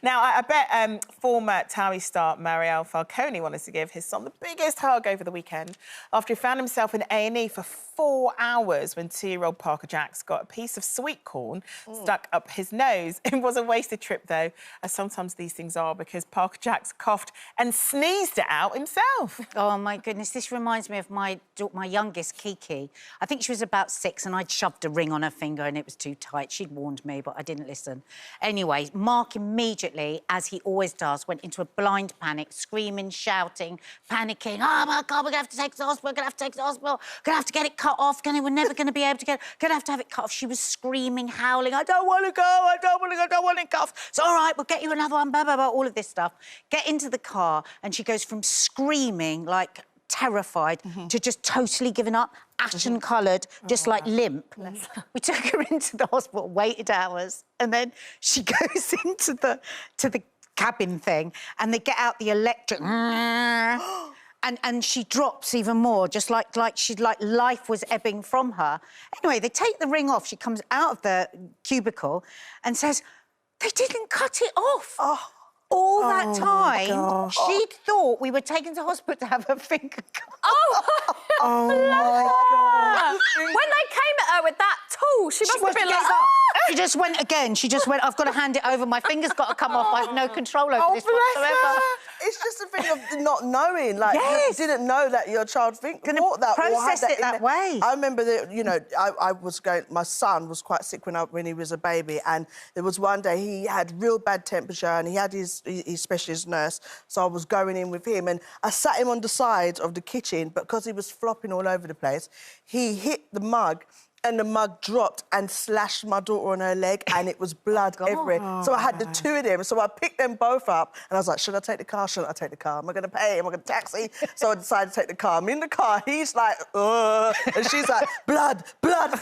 Now, I bet former Towie star Marielle Falcone wanted to give his son the biggest hug over the weekend after he found himself in A&E for 4 hours when 2-year-old Parker Jacks got a piece of sweet corn stuck up his nose. It was a wasted trip, though, as sometimes these things are, because Parker Jacks coughed and sneezed it out himself. Oh, my goodness, this reminds me of my youngest, Kiki. I think she was about 6 and I'd shoved a ring on her finger and it was too tight. She'd warned me, but I didn't listen. Anyway, Mark immediately, as he always does, went into a blind panic, screaming, shouting, panicking. Oh, my God, we're going to have to take it to the hospital, we're going to have to take it to the hospital, we're going to have to get it cut off, we're never going to be able to get it, going to have it cut off. She was screaming, howling, I don't want to go, I don't want to go, I don't want it cut off. It's all right, we'll get you another one, blah, blah, blah, all of this stuff. Get into the car, and she goes from screaming, like, terrified, to just totally giving up, ashen-coloured, just like limp. We took her into the hospital, waited hours, and then she goes into the cabin thing, and they get out the electric, and she drops even more, just like life was ebbing from her. Anyway, they take the ring off. She comes out of the cubicle and says, "They didn't cut it off." All that time, she'd thought we were taken to hospital to have her finger cut. Oh my God. When they came at her with that tool, she must have been like, She just went again. She just went, I've got to hand it over. My finger's got to come off. I have no control over this whatsoever. It's just a thing of not knowing. Like, you didn't know that your child thought that. Process it that way. I remember that, you know, I was going... My son was quite sick when he was a baby, and there was one day he had real bad temperature and he had his specialist nurse, so I was going in with him, and I sat him on the side of the kitchen, but because he was flopping all over the place, he hit the mug, and the mug dropped and slashed my daughter on her leg, and it was blood everywhere. So I had the two of them, so I picked them both up, and I was like, should I take the car? Shouldn't I take the car? Am I going to pay? Am I going to taxi? So I decided to take the car. I'm in the car, he's like, ugh, and she's like, blood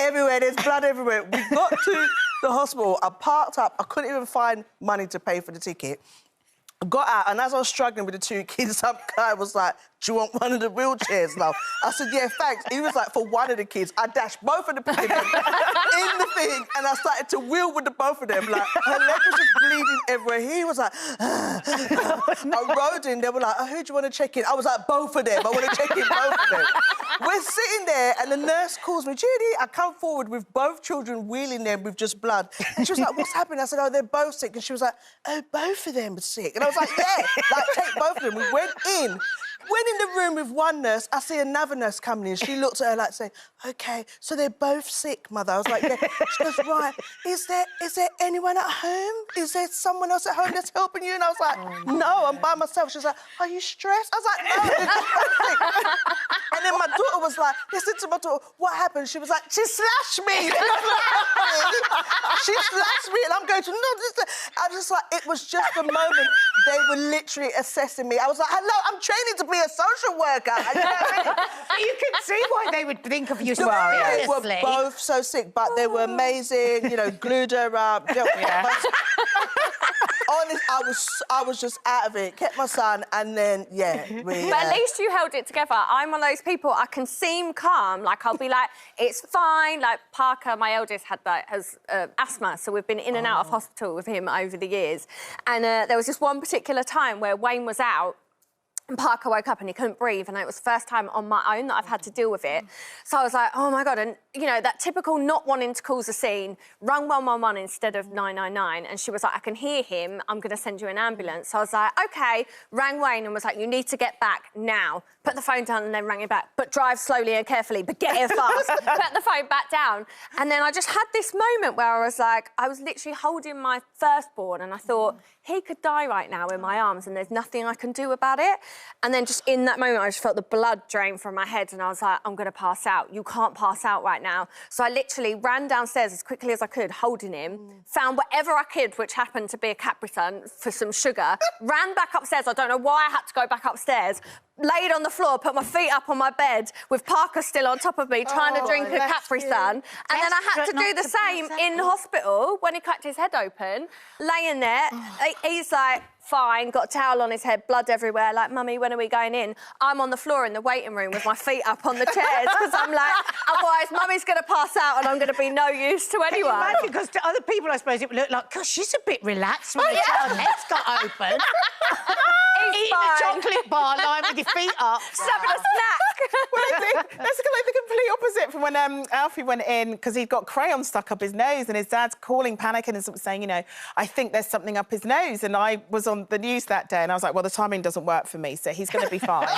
everywhere, there's blood everywhere. We got to the hospital, I parked up, I couldn't even find money to pay for the ticket. I got out, and as I was struggling with the two kids, some guy was like, do you want one of the wheelchairs, love? I said, yeah, thanks. He was like, for one of the kids. I dashed both of the kids in the thing, and I started to wheel with the both of them. Like, her leg was just bleeding everywhere. He was like, I rode in, they were like, oh, who do you want to check in? I was like, both of them. I want to check in both of them. We're sitting there, and the nurse calls me, Judi, I come forward with both children wheeling them with just blood. And she was like, what's happening? I said, oh, they're both sick. And she was like, oh, both of them are sick. And I was like, yeah, like, take both of them. We went in the room with one nurse, I see another nurse coming in. She looked at her like saying, OK, so they're both sick, Mother. I was like, yeah. She goes, right, is there anyone at home? Is there someone else at home that's helping you? And I was like, no, I'm by myself. She was like, are you stressed? I was like, no, they're just both sick. And then my daughter was like, listen to my daughter, what happened? She was like, she slashed me. She slashed me, and I'm going to, no, I was just like, it was just a moment. They were literally assessing me. I was like, hello, I'm training to be a social worker. You know what I mean? You can see why they would think of you so They were both so sick, but they were amazing, you know, glued her up. Honest, I was just out of it. Kept my son, and then, yeah. But at least you held it together. I'm one of those people, I can seem calm. Like, I'll be like, it's fine. Like, Parker, my eldest, has asthma, so we've been in and out of hospital with him over the years. And there was just one particular time where Wayne was out, and Parker woke up and he couldn't breathe, and it was the first time on my own that I've had to deal with it. So I was like, oh, my God. And, you know, that typical not wanting to cause a scene, rung 111 instead of 999, and she was like, I can hear him, I'm going to send you an ambulance. So I was like, OK, rang Wayne and was like, you need to get back now. Put the phone down and then rang him back, but drive slowly and carefully, but get here fast. Put the phone back down. And then I just had this moment where I was like, I was literally holding my firstborn, and I thought, he could die right now in my arms and there's nothing I can do about it. And then just in that moment, I just felt the blood drain from my head, and I was like, I'm going to pass out. You can't pass out right now. So I literally ran downstairs as quickly as I could, holding him, found whatever I could, which happened to be a Capri Sun, for some sugar, ran back upstairs. I don't know why I had to go back upstairs, laid on the floor, put my feet up on my bed with Parker still on top of me, trying to drink a Capri Sun. And then I had to do the same in hospital when he cracked his head open, laying there. He's like, fine, got a towel on his head, blood everywhere, like, Mummy, when are we going in? I'm on the floor in the waiting room with my feet up on the chairs because I'm like, otherwise Mummy's going to pass out and I'm going to be no use to anyone. Because to other people, I suppose, it would look like, gosh, she's a bit relaxed when the child's head's got open. Eating a chocolate bar lying with your feet up. Just having a snack. Well, that's like the complete opposite from when Alfie went in because he'd got crayon stuck up his nose and his dad's calling, panicking and sort of saying, you know, I think there's something up his nose. And I was on the news that day and I was like, well, the timing doesn't work for me, so he's going to be fine.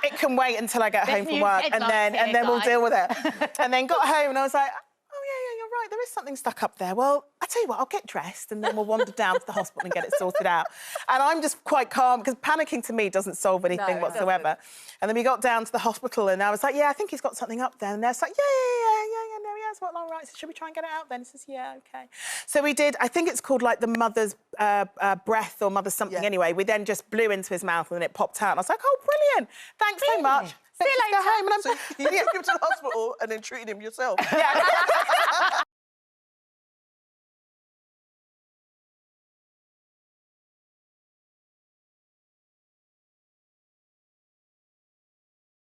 It can wait until I get home from work and then we'll deal with it. And then got home and I was like, oh, yeah, you're right, there is something stuck up there. Well, I tell you what, I'll get dressed and then we'll wander down to the hospital and get it sorted out. And I'm just quite calm because panicking to me doesn't solve anything whatsoever. And then we got down to the hospital and I was like, yeah, I think he's got something up there. And they're like, yeah, no, he has. Well, all right, so should we try and get it out then? He says, yeah, OK. So we did, I think it's called like the mother's breath or mother's something anyway. We then just blew into his mouth and then it popped out. And I was like, oh, brilliant. Thanks so much. See you later. So you took him to the hospital and then treated him yourself. Yeah.